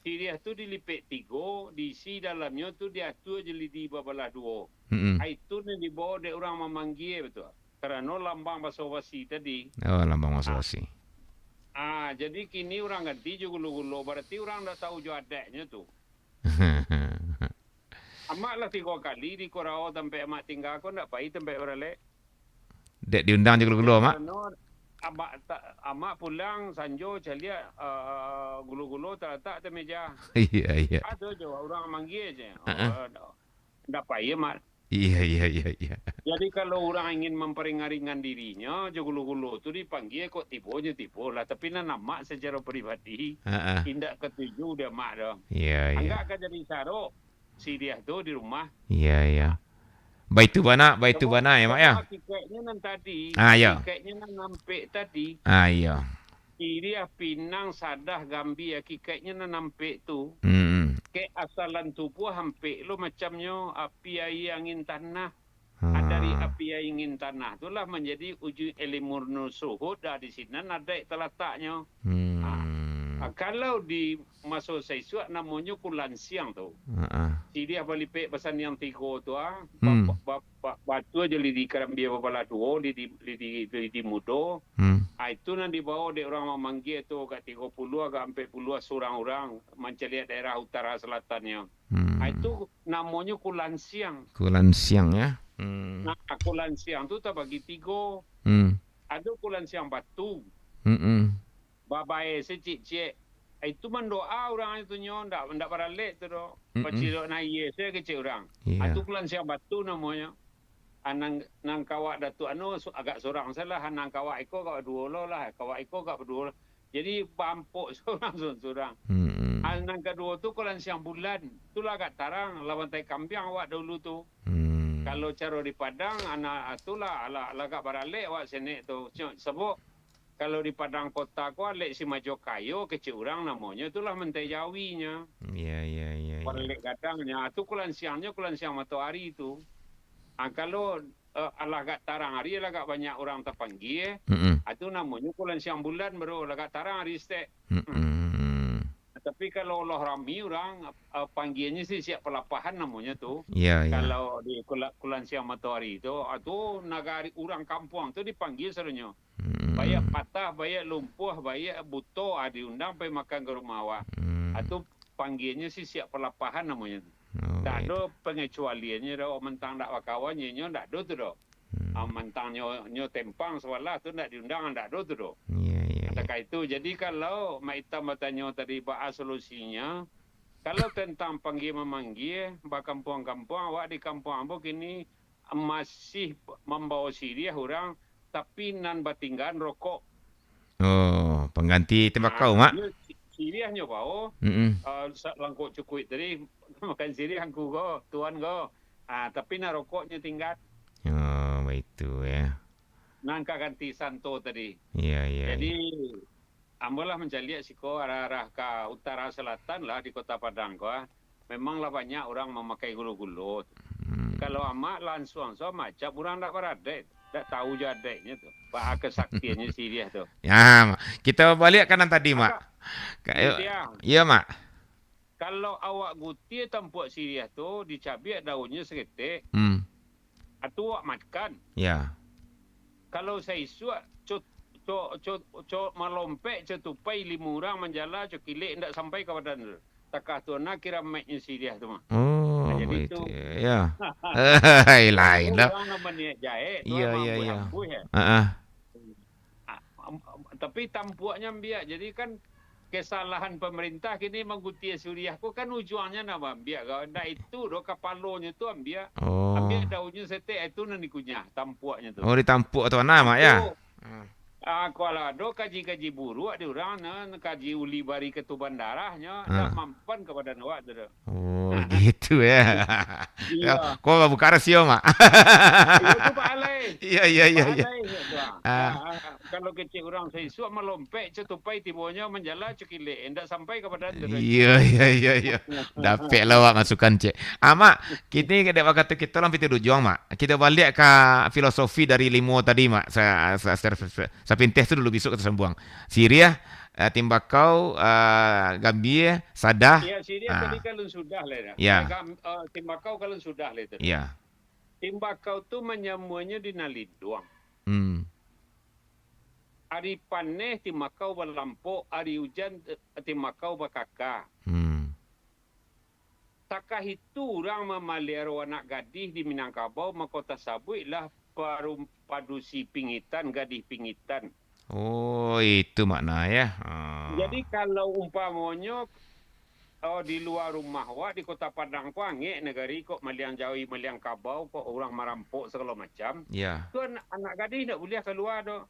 Speaker 12: Syria tu dilipet 3, diisi dalamnya tu diatur jadi babalah 2. Itu ni dibawa dia orang memanggil betul. Kerana lambang basa-basi tadi.
Speaker 3: Oh, lambang basa-basi.
Speaker 12: Jadi kini orang ganti je gulu-gulu. Berarti orang dah tahu je adatnya tu. Amak lah 3 kali di Korao sampai amak tinggal kau nak baik sampai beralek.
Speaker 3: Dek diundang je gulu-gulu amak.
Speaker 12: Amak pulang Sanjo celia gulu-gulu terletak di meja.
Speaker 3: Iya.
Speaker 12: Ada je orang manggil je. Tak payah mak.
Speaker 3: Iya.
Speaker 12: Jadi kalau orang ingin memperingatkan dirinya, je gulu-gulu tu dipanggil kok tipu lah. Tapi nama secara peribadi tindak ketujuh dia mak dah.
Speaker 3: Iya.
Speaker 12: Enggak akan jadi sarok Syria tu di rumah.
Speaker 3: Iya. Baik tu bana ya mak ya.
Speaker 12: Kikeknya nan tadi.
Speaker 3: Ya.
Speaker 12: Kikeknya nan nampik tadi.
Speaker 3: Ya.
Speaker 12: Syria Pinang Sadah Gambia kikeknya nan nampik tu. Ke asalan tubuh hampir lo macamnya api air angin tanah. Dari api air angin tanah itulah menjadi uji elimurnu suhud di sini ada terletaknya. Kalau di masuk Saisuat namanya Kulan Siang tu. Syria balipek pesan yang 3 tu batu aja di Gambia babala 2 di mudo. Itu nanti dibawa di orang memanggil tu kat 30 agak 40 seorang orang menceliak daerah utara selatannya. Itu namanya Kulan Siang.
Speaker 3: Kulan Siang ya.
Speaker 12: Nah, Kulan Siang tu tak bagi 3. Ada Kulan Siang batu. Babai secik-cik. Itu mendoa orang itu nyo ndak paralek tu doh. Pacirok naik saya kecil orang. Itu Kulan Siang batu namanya. Nang kawak Datuk agak seorang salah nang kawak iko kawak 2 lah. Kawak iko kawak 2. Jadi bampuk seorang. Nang kedua tu Kulan Siang bulan. Itulah agak tarang lawan tai kampiang awak dulu tu. Kalau cara di Padang anak itulah agak paralek awak senek tu. Sebab kalau di Padang kota ku alek si Majo Kayo kecil orang namanya itulah mentai Jawinya.
Speaker 3: Iya.
Speaker 12: Paralek kadangnya tu Kulan Siangnya Kulan Siang matahari itu. Kalau agak tarang hari agak banyak orang terpanggil. Itu namanya Kulan Siang bulan bro agak tarang hari stek. Tapi kalau Allah rami orang panggilnya sih siap pelapahan namanya tu. Kalau di Kulan Siang matahari itu nagari orang kampung tu dipanggil serunya. Banyak patah, banyak lumpuh, banyak buto diundang pergi makan ke rumah awak. Itu panggilnya sih siap pelapahan namanya. Tak ada pengecualiannya dah. Mentang tak wakawannya nyo tak ada tu dah. Mentang nyo tempang sewalah tu tak diundang tak ada tu dah. Adakah itu. Jadi kalau Mak Itam bertanya tadi bahas solusinya, kalau tentang panggil memanggil, kampung-kampung awak di kampung ambo kini masih membawa Syria orang tapi nan batinggan rokok.
Speaker 3: Oh, pengganti tembakau mak.
Speaker 12: Syria nyo bawa. Langkuk cukup tadi makan Syria angku go, tuan go. Tapi nak rokoknya tinggal.
Speaker 3: Oh, baik tu ya.
Speaker 12: Nangka ganti Santo tadi.
Speaker 3: Iya.
Speaker 12: Jadi ambolah mencari siko arah-arah ke utara selatan lah di Kota Padang kok. Memanglah banyak orang memakai gulu-gulu. Kalau amak langsung macam orang tak beradek. Tak tahu jadeknya tu. Pak kesaktiannya Siriah tu.
Speaker 3: Ya, kita balik kanan tadi, Mak. Iya, Mak.
Speaker 12: Kalau awak guti tampuk Siriah tu dicabik daunnya seketik. Atau awak makan.
Speaker 3: Ya.
Speaker 12: Kalau saya suat cok melompek cetupai 5 orang menjala cokilek ndak sampai ke badan. Takah tu nak kira mic-nya Siriah tu mah.
Speaker 3: Oh,
Speaker 12: jadi
Speaker 3: itu.
Speaker 12: tu.
Speaker 3: Ya. Lain dah.
Speaker 12: Orang namanya jahit.
Speaker 3: Iya.
Speaker 12: Tapi tampuknya biak. Jadi kan kesalahan pemerintah kini mengguti Suriah ko kan ujungnya nama ambiak kau ndak itu do kapalonya tu ambiak. Ambiak daunnya setek itu nanti kunyah tampuknya tu.
Speaker 3: Oh, ditampuk atau nama ya.
Speaker 12: Kalau ada kaji-kaji buruk di orang kaji uli bari ketuban darahnya tak mampan kepada awak tu.
Speaker 3: Oh, gitu ya.
Speaker 12: Iya.
Speaker 3: Kau buka rasio, Mak.
Speaker 12: Itu balai.
Speaker 3: Iya.
Speaker 12: Kalau kecil orang saya suap melompek cetupai tibonya menjala cekile endak sampai kepada
Speaker 3: Iya. Dapat lah Wak masukan cek. Mak, kita kada kata kita lang piti dujong, Mak. Kita balik ke filosofi dari limo tadi, Mak. Saya pinteh tu dulu besok kita sambung. Siriah, Timbakau, Gambia, Sadah.
Speaker 12: Ya, Siriah tadi kalau sudah lah.
Speaker 3: Ya.
Speaker 12: Timbakau kalau sudah lah.
Speaker 3: Ya.
Speaker 12: Timbakau tu menyamuanya di Nalindung. Hari panen Timbakau berlampau, hari hujan Timbakau berkakak. Takah itu orang memelihara anak gadis di Minangkabau, Mahkota Sabui lah padusi pingitan, gadis pingitan.
Speaker 3: Oh, itu makna ya.
Speaker 12: Jadi kalau umpamanya di luar rumah wak di Kota Padang ko angek negari kok meliang Jawi, meliang Kabau kok orang merampok segala macam.
Speaker 3: Ya.
Speaker 12: Tu anak gadis tak boleh keluar dah.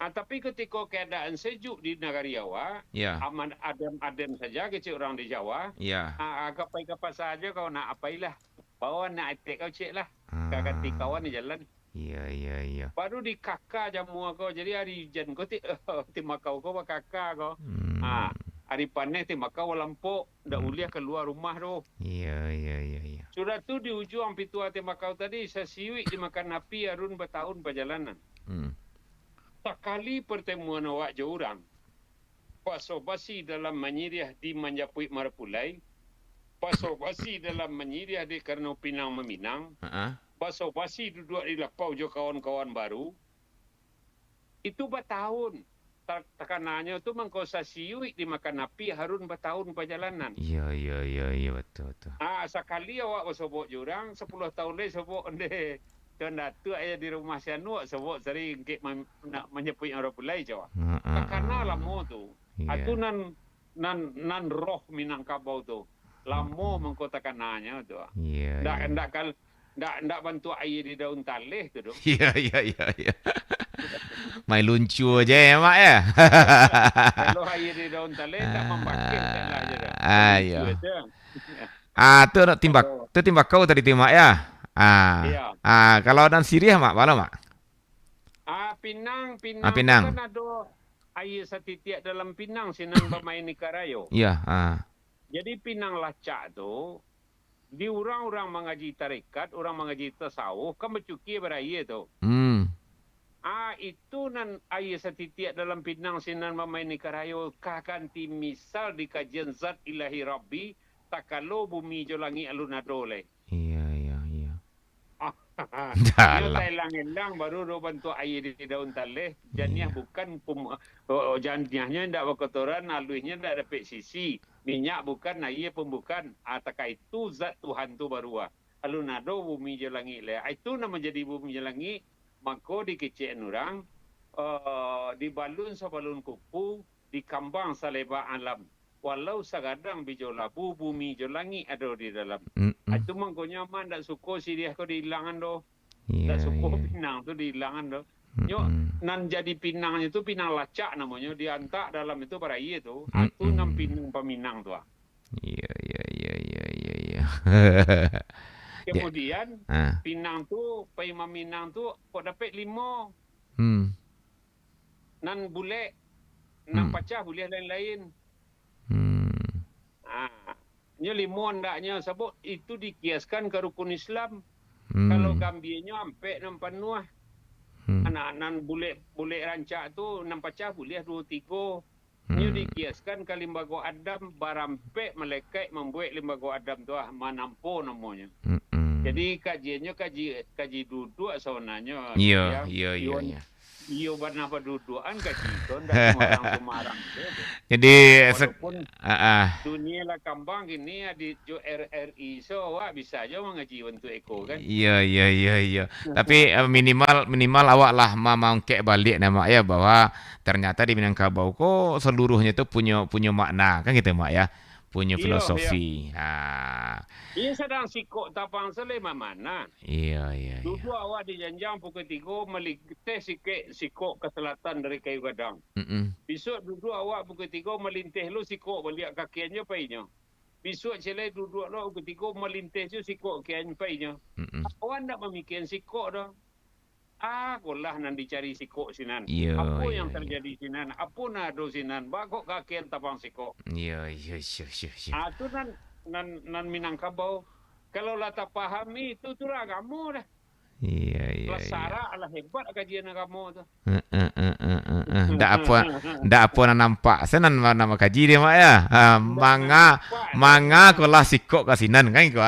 Speaker 12: Tapi ketika keadaan sejuk di negari Jawa, aman adem saja kecil orang di Jawa. Kapai-kapai saja kau nak apailah. Bawa nak attack kau cek lah. Ganti kawan di jalan.
Speaker 3: Iya.
Speaker 12: Baru di kakak jamu kau. Jadi hari hujan kau timakau kau kakak kau. Hari panen timakau lampok. Tak boleh keluar rumah tu.
Speaker 3: Iya.
Speaker 12: Sudah tu di ujung pitua timakau tadi. Saya siwik dimakan api arun bertahun perjalanan. Sekali pertemuan awak je orang. Paso basi dalam menyiriah di Manjapuit Marapulai. Paso basi dalam menyiriah di Karno Pinang Meminang. Paso basi duduk di lapau je kawan-kawan baru. Itu bertahun. Tekanannya tu mengkosa siwik dimakan api harun bertahun perjalanan.
Speaker 3: Iya betul.
Speaker 12: Sekali awak bersobok je orang. 10 tahun lagi sobok deh. Dan datu ayah di rumah sianu sebab sering nak menyepui orang pulai Jawa. Karena lama tu. Itu nan roh Minangkabau tu. Lama mengkotakan nanya tu. Ndak bantu air di daun taleh tu.
Speaker 3: Iya. Main luncu aja ya, Mak ya.
Speaker 12: Kalau air di daun taleh tak membakit lah je dah.
Speaker 3: Tu timbakau tadi timak ya. Kalau dan Siriah, Mak, mana, Mak?
Speaker 12: Pinang.
Speaker 3: Pinang.
Speaker 12: Kan ada air setitiak dalam Pinang sinan bermain Nikarayo.
Speaker 3: Iya.
Speaker 12: Jadi Pinang Lacak tu di orang-orang mengaji tarekat, orang mengaji tasawuf kan bercuki beraya tu. Itu nan air setitiak dalam Pinang sinan bermain Nikarayo kakanti misal di kajian zat ilahi Rabbi takalo bumi jolangi alunado le.
Speaker 3: Iya.
Speaker 12: Dia tailang-elang baru do bantu air di daun taleh. Janiah bukan janiahnya ndak berkotoran, aluihnya ndak ada sisi. Minyak bukan, air pun bukan. Ataka itu zat Tuhan tu baru. Alunado bumi je langit le. Itu nama jadi bumi je langit. Maka dikecek orang dibalun sabalun kupu, dikambang saleba alam. Walau sagadang bijo labu bumi jo langit ada di dalam. Itu mangkonya man dak suko Siriah ko dihilangan do. Dak suko Pinang tu dihilangan do. Nan jadi Pinangnya tu Pinang Lacak namanya diantak dalam itu baraya tu. Itu nam Pinang Peminang tu.
Speaker 3: Iya.
Speaker 12: Kemudian Pinang tu, Paimam Minang tu kok dapat 5. Nan bule, nan pacah boleh lain-lain. Nya 5 ndaknya sebab itu dikiaskan ke rukun Islam. Kalau Gambianya sampai 6 penuh. Anak-anak bule rancak tu 6 pacah boleh 2-3. Nya dikiaskan ke limbaga Adam barampe malaikat membuat limbaga Adam tu manampo namanya. Jadi kajiannya kaji duduk saunanya.
Speaker 3: Iya.
Speaker 12: Iyo warna pendudukan kaji itu ndak marang-marang.
Speaker 3: Jadi
Speaker 12: dunia lah kambang gini di RRI so bisa aja mengaji untuk eko kan.
Speaker 3: Iya. Tapi minimal awak lah mangkek balik nama ya bahwa ternyata di Minangkabau kok seluruhnya itu punya makna kan gitu Mak ya. Punya filosofi.
Speaker 12: Iya sedang sikok tapang selema mana.
Speaker 3: Iya.
Speaker 12: Duduk awak di Janjang pukul 3 melinteh sikok ke selatan dari Kayu Gadang. Besok duduk awak pukul 3 melinteh lu sikok balik kakiannya painya. Besok celai duduk lu pukul 3 melinteh tu sikok kakiannya painya. Awak ndak memikirkan sikok dah. Kolah nan dicari sikok sinan. Apa yang terjadi sinan? Apa nado sinan? Bakok kakian tapang sikok.
Speaker 3: Iya.
Speaker 12: Tu nan Minangkabau. Kalau lah tak pahami itu tu lah kamu dah.
Speaker 3: Iya.
Speaker 12: Lesara lah hebat kajian kamu tu.
Speaker 3: Ndak apa nampak. Senan nama kaji dia Mak ya. Manga kolah sikok kasinan kan iko.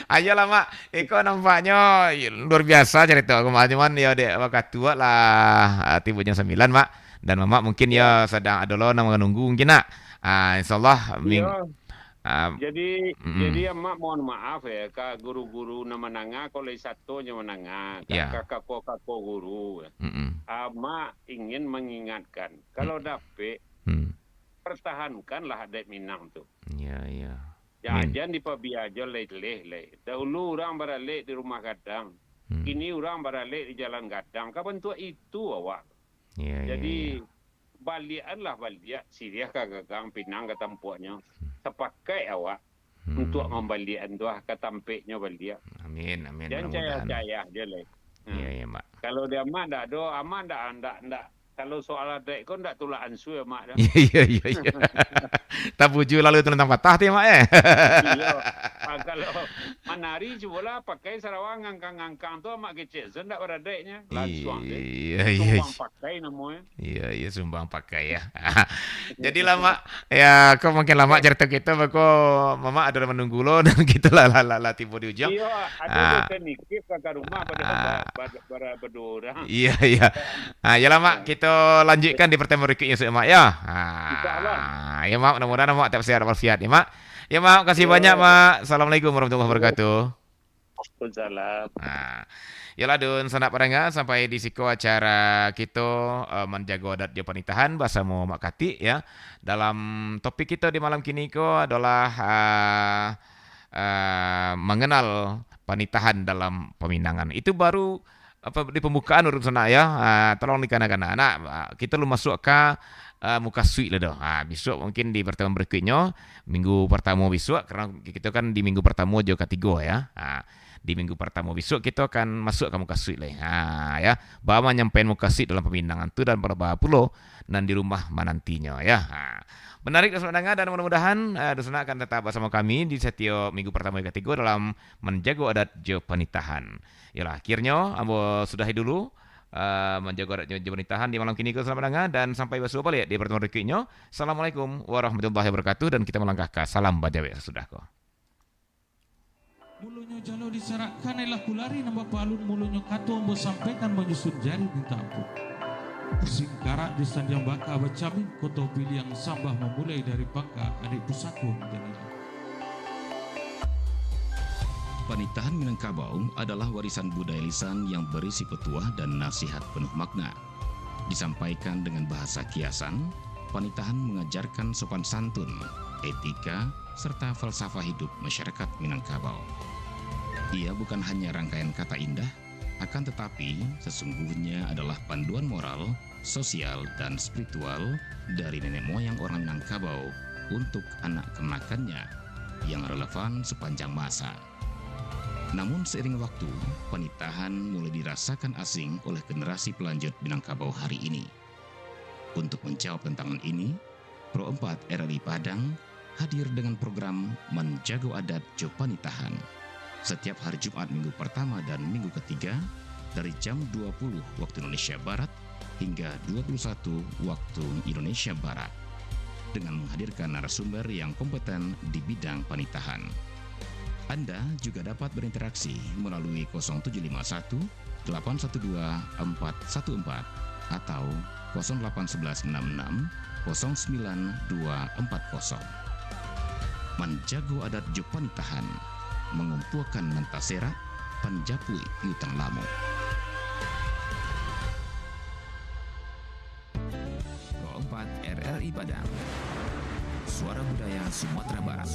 Speaker 3: Ayolah Mak, iko nampaknya luar biasa cerita cuman ya dek wakat tua lah tiba jam 9 Mak. Dan Mamak mungkin ya sedang ada lo nama nunggu mungkin nak. Insyaallah
Speaker 12: jadi Mak mohon maaf ya ke guru-guru nama nanga kalau satunya menanga kakak guru. Mak ingin mengingatkan kalau dapat pertahankanlah adat Minang tu.
Speaker 3: Iya.
Speaker 12: Jangan dipabiaja leh. Dahulu orang baralek di rumah Gadang. Kini orang baralek di Jalan Gadang. Kapan tua itu awak? Jadi balianlah baliak Siriah ke Gagang Pinang ke tampuknya. Sepakai awak untuk membalian tu ke tampeknya baliak.
Speaker 3: Amin.
Speaker 12: Jangan caya je leh.
Speaker 3: Iya Mak.
Speaker 12: Kalau dia Mak dak do, aman dak. Kalau soal adat kau ndak tolak ansu ya Mak dah.
Speaker 3: Iya. Tak buju lalu tentang patah tu Mak ya.
Speaker 12: Iya. Kalau menari cubalah pakai Sarawak ngangkang tu Mak kecil sendak beradeknya. Langsung
Speaker 3: Iya.
Speaker 12: Sumbang pakai namanya.
Speaker 3: Iya sumbang pakai ya. Jadi lama ya kau makin lama cerita kita kau Mama ada menunggu lo dan kita lah tiba di ujung.
Speaker 12: Iya, ada nikip ke rumah pada berdua.
Speaker 3: Iya. Ya lama kita lanjutkan di pertemuan berikutnya Mak ya. Ya Mak mudah-mudahan Mak tetap sehat walafiat ya Mak. Ya Mak kasih banyak Mak. Assalamualaikum warahmatullahi wabarakatuh.
Speaker 12: Waalaikumsalam.
Speaker 3: Yalah dun sanak parenga sampai di siko acara kita menjaga adat je panitahan bersama Mak Kati ya. Dalam topik kita di malam kini ko adalah mengenal panitahan dalam peminangan. Itu baru di pembukaan urut sana ya. Tolong dikana-kana. Kita lu masuk ke muka suite lah dah. Besok mungkin di pertemuan berikutnya minggu pertama besok karena kita kan di minggu pertama je ketiga ya. Di minggu pertama besok kita akan masuk ke muka suite lah. Ya. Bawa nyampein muka suite dalam peminangan tu dan pada pulau dan di rumah menantinya ya. Menarik dan mudah-mudahan Dusna akan tetap bersama kami di setiap minggu pertama dan ketiga dalam menjaga adat je panitahan. Yalah akhirnya ambo sudahi dulu menjaga adat je panitahan di malam kini ke selamat mendengar dan sampai besok balik di pertemuan berikutnya. Assalamualaikum warahmatullahi wabarakatuh dan kita melangkah ke salam bajawe sesudah ko.
Speaker 1: Mulunyo jalo diserahkan elah kulari nambah palun mulunyo kato ambo sampaikan menyusun jari minta ampun. Singkarak di Sanjang Baka Bacamin Koto Pilih yang Sabah memulai dari Baka adik pusako menjadi.
Speaker 2: Panitahan Minangkabau adalah warisan budaya lisan yang berisi petuah dan nasihat penuh makna. Disampaikan dengan bahasa kiasan, panitahan mengajarkan sopan santun, etika, serta falsafah hidup masyarakat Minangkabau. Ia bukan hanya rangkaian kata indah, akan tetapi sesungguhnya adalah panduan moral, sosial, dan spiritual dari nenek moyang orang Minangkabau untuk anak kemenakannya. yang relevan sepanjang masa. Namun seiring waktu, panitahan mulai dirasakan asing oleh generasi pelanjut Minangkabau hari ini. Untuk menjawab tantangan ini, Pro 4 RRI Padang hadir dengan program Menjago Adat Jo Panitahan setiap hari Jumat minggu pertama dan minggu ketiga dari jam 20 waktu Indonesia Barat hingga 21 waktu Indonesia Barat dengan menghadirkan narasumber yang kompeten di bidang panitahan. Anda juga dapat berinteraksi melalui 0751 812 414 atau 08166 09240. Menjago Adat Jo Panitahan mengumpulkan mentasera Panjapui Yutang Lamu. Pro 4 RRI Padang, Suara Budaya Sumatera Barat.